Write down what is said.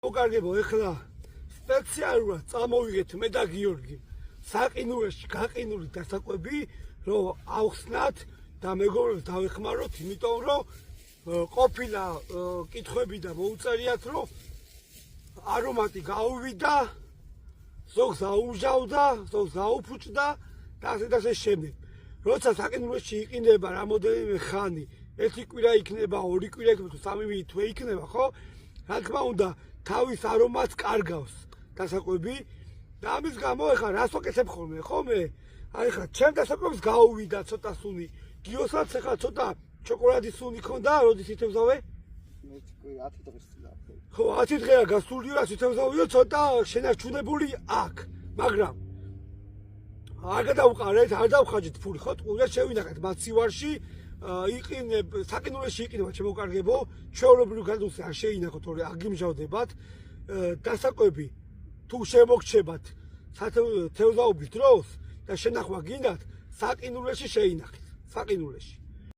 მოკარგებო, ეხლა სპეციალურად წამოვიგეთ მე და გიორგი საყინულეში გაყინული დასაკვები, რომ ავხსნათ და მეგობრებს დავეხმაროთ, იმიტომ რომ ყოფილა კითხვები და მოუწერიათ, რომ არომატი გაუვიდა, ზოგს აუმჟავდა, ზოგს გაუფუჭდა და ასე შემდეგ. როცა საყინულეში იყინება რამოდენიმე ხანი, ერთი კვირა იქნება, ორი კვირა იქნება, თუ 3 თვე იქნება, ხო? რა თქმა უნდა, თავის არომატს კარგავს დასაკვები და ამის გამო ეხლა რას ვაკეთებ ხოლმე, ხომ? აი ხა ჩემ დასაკვებს გაუვიდა ცოტა სუნი. გიოსაც ეხლა ცოტა შოკოლადის სუნი ქონდა, როდის ითევზავე? მე 10 დღეს წინ. ხო, 10 დღეა გასული, რაც ითევზავეო, ცოტა შენარჩუნებული აქ, მაგრამ არ გადავყარეთ, არ დავხაჯეთ ფული, ხო? ტყუილად შევინახეთ მაცივარში, იყინებ, საყინულეში იყინება შემოკარგებო, ჩვეულებრივ გადუსე არ შეინახოთ, თორე აგიმჟავდებათ. დასაკვები თუ შემოგჩებათ თევზაობის დროს და შენახვა გინდათ, საყინულეში შეინახეთ, საყინულეში.